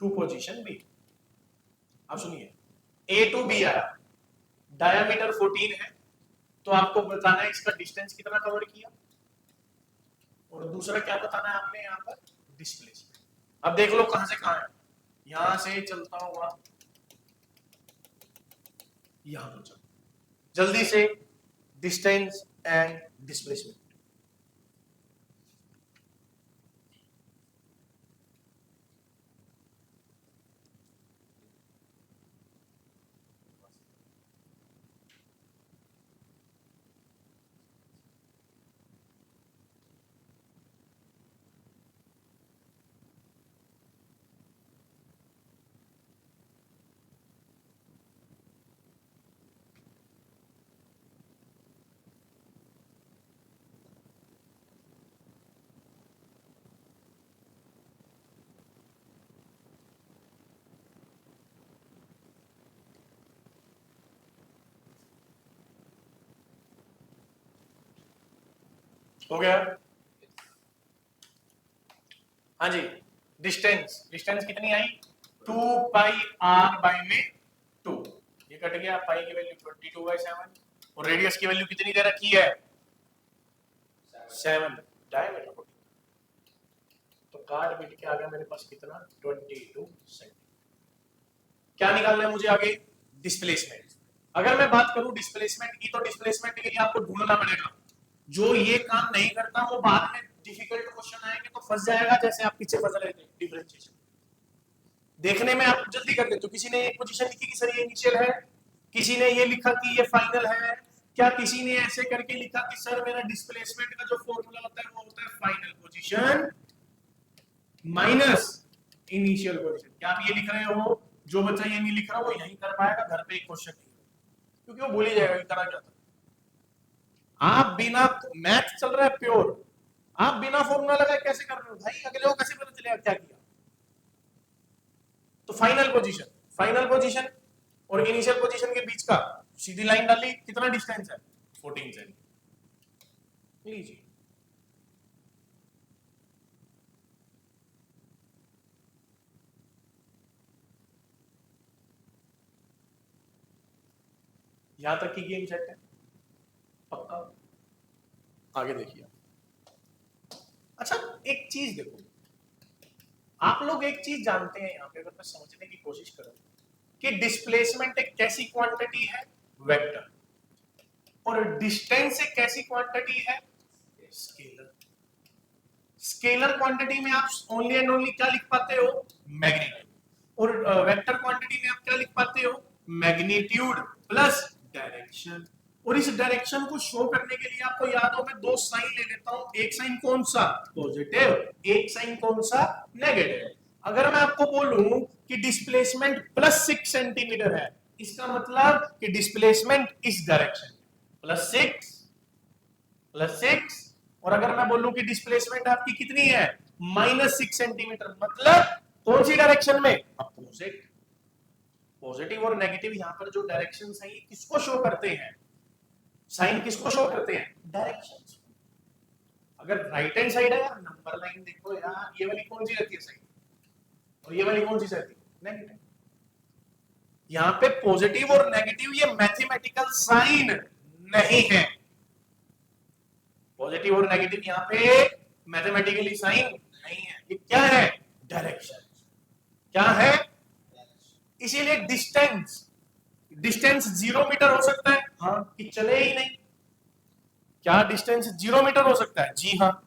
to position B. अब सुनिए, ए टू बी आया, डायामीटर 14 है, तो आपको बताना है इसका डिस्टेंस कितना कवर किया, और दूसरा क्या बताना है आपने यहाँ पर, डिस्प्लेसमेंट। अब देख लो कहां से कहां है, यहां से चलता हुआ यहां पर चल, जल्दी से डिस्टेंस एंड डिस्प्लेसमेंट। हो गया, हाँ जी, डिस्टेंस डिस्टेंस कितनी आई 2πr/2, ये कट गया, पाई की वैल्यू 22/7 और रेडियस की वैल्यू कितनी दे रखी है 7, डायमीटर 14, तो काट पीट के आ गया मेरे पास कितना 22 सेंटीमीटर। क्या निकालना है मुझे आगे डिस्प्लेसमेंट। अगर मैं बात करूं डिस्प्लेसमेंट की तो डिस्प्लेसमेंट के लिए आपको ढूंढना पड़ेगा, जो ये काम नहीं करता वो बाद में डिफिकल्ट क्वेश्चन आएंगे तो फंस जाएगा, जैसे आप पीछे फंस रहे थे डिफरेंशिएशन देखने में, आप जल्दी कर देते हो। किसी ने एक पोजीशन लिखी कि सर ये इनिशियल है, किसी ने ये लिखा कि ये फाइनल है, क्या किसी ने ऐसे करके लिखा कि सर मेरा डिस्प्लेसमेंट का जो फॉर्मूला होता है वो होता है final position minus initial position. क्या आप ये लिख रहे हो? जो बच्चा ये नहीं लिख रहा वो यही कर पाएगा, घर पे एक क्वेश्चन नहीं, क्योंकि वो भूल ही जाएगा कि करा क्या था। आप बिना मैथ चल रहा है प्योर, आप बिना फॉर्मूला लगाए कैसे कर रहे हो भाई, अगले को कैसे पता चलेगा क्या किया। तो फाइनल पोजीशन और इनिशियल पोजीशन के बीच का सीधी लाइन डाली, कितना डिस्टेंस है 14 सेंटीमीटर। लीजिए यहां तक की गेम सेट है पक्का, आगे देखिए। अच्छा एक चीज देखो, आप लोग एक चीज जानते हैं, यहां पे अगर मैं समझने की कोशिश करूं कि डिस्प्लेसमेंट एक कैसी क्वांटिटी है वेक्टर, और डिस्टेंस एक कैसी क्वांटिटी है स्केलर। स्केलर क्वांटिटी में आप ओनली एंड ओनली क्या लिख पाते हो मैग्नीट्यूड, और वेक्टर क्वांटिटी में आप क्या लिख पाते हो मैग्नीट्यूड प्लस डायरेक्शन। और इस डायरेक्शन को शो करने के लिए आपको याद हो, मैं दो साइन ले लेता हूं, एक साइन कौन सा पॉजिटिव, एक साइन कौन सा नेगेटिव। अगर मैं आपको बोलूं कि डिस्प्लेसमेंट +6 सेंटीमीटर है, इसका मतलब कि डिस्प्लेसमेंट इस डायरेक्शन +6, और अगर मैं बोलूं कि डिस्प्लेसमेंट आपकी कितनी है -6 सेंटीमीटर, मतलब कौन सी डायरेक्शन में अपोजिट। पॉजिटिव और नेगेटिव यहां पर जो डायरेक्शन है ये किसको शो करते हैं, साइन किसको शो करते हैं डायरेक्शन। अगर राइट हैंड साइड है यार, नंबर लाइन देखो यार, ये वाली कौन सी रहती है साइन, और ये वाली कौन सी रहती है नेगेटिव। यहां पे पॉजिटिव और नेगेटिव ये मैथमेटिकल साइन नहीं है, पॉजिटिव और नेगेटिव यहाँ पे मैथमेटिकली साइन नहीं है, ये क्या है डायरेक्शन। क्या है, इसीलिए डिस्टेंस 0 मीटर हो सकता है, हाँ कि चले ही नहीं। क्या डिस्टेंस 0 मीटर हो सकता है? जी हाँ।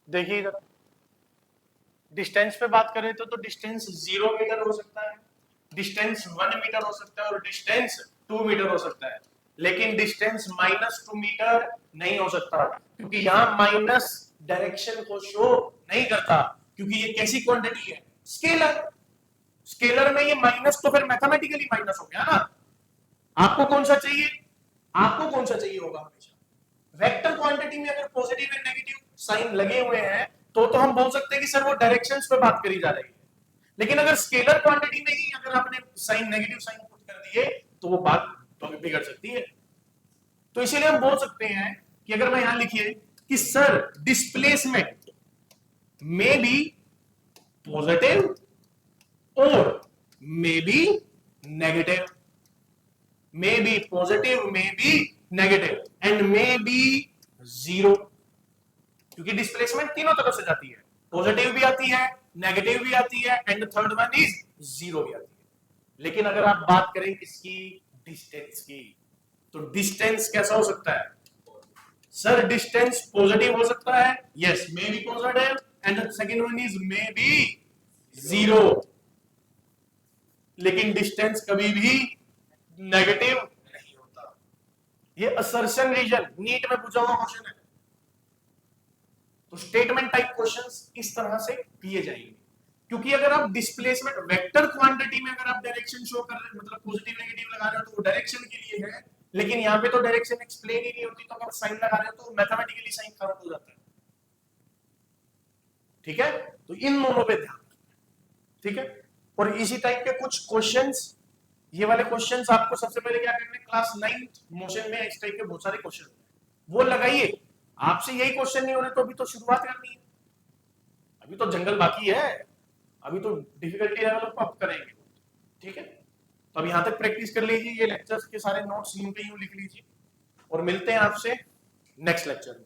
देखिए इधर डिस्टेंस पे बात करें तो डिस्टेंस 0 मीटर हो सकता है, डिस्टेंस 1 मीटर हो सकता है, और डिस्टेंस 2 मीटर हो सकता है, लेकिन डिस्टेंस -2 मीटर नहीं हो सकता, क्योंकि यहाँ माइनस डायरेक्शन को शो नहीं करता, क्योंकि ये कैसी क्वांटिटी है स्केलर। स्केलर में ये माइनस तो फिर मैथमेटिकली माइनस हो गया ना। आपको कौन सा चाहिए, आपको कौन सा चाहिए होगा हमेशा, वेक्टर क्वांटिटी में अगर पॉजिटिव एंड नेगेटिव साइन लगे हुए हैं तो हम बोल सकते हैं कि सर वो डायरेक्शंस पे बात करी जा रही है। लेकिन अगर स्केलर क्वांटिटी में ही अगर आपने साइन नेगेटिव साइन पुट कर दिए तो वो बात तो बिगड़ सकती है। तो इसीलिए हम बोल सकते हैं कि अगर मैं यहां लिखिए कि सर डिस्प्लेसमेंट में बी पॉजिटिव और may be negative, may be positive may be negative and may be zero, क्योंकि डिस्प्लेसमेंट तीनों तरफ से जाती है, पॉजिटिव भी आती है, नेगेटिव भी आती है and third one is zero भी आती है। लेकिन अगर आप बात करें किसकी, डिस्टेंस की, तो डिस्टेंस कैसा हो सकता है सर, डिस्टेंस पॉजिटिव हो सकता है, yes may be positive and the second one is may be zero, लेकिन डिस्टेंस कभी भी नेगेटिव नहीं होता। ये असर्शन रीजन नीट में पूछा हुआ क्वेश्चन है। तो स्टेटमेंट टाइप क्वेश्चंस इस तरह से किए जाएंगे, क्योंकि अगर आप डिस्प्लेसमेंट वेक्टर क्वांटिटी में अगर आप डायरेक्शन शो कर रहे हैं, मतलब पॉजिटिव नेगेटिव लगा रहे हो तो वो डायरेक्शन के लिए है, लेकिन यहां पे तो डायरेक्शन एक्सप्लेन ही नहीं होती, तो अगर साइन लगा रहे हो तो मैथमेटिकली साइन खराब हो जाता है। ठीक है, तो इन दोनों पे ध्यान, ठीक है। और इसी टाइप के कुछ क्वेश्चंस, ये वाले क्वेश्चंस आपको सबसे पहले क्या करने, क्लास 9 मोशन में इस टाइप के बहुत सारे क्वेश्चन वो लगाइए। आपसे यही क्वेश्चन नहीं हो रहे तो अभी तो शुरुआत करनी है, अभी तो जंगल बाकी है, अभी तो डिफिकल्टी लेवल अप करेंगे, ठीक है। तो अब यहां तक प्रैक्टिस कर लीजिए, ये लेक्चर्स के सारे नोट्स यूं पे यूं लिख लीजिए और मिलते हैं आपसे नेक्स्ट लेक्चर में।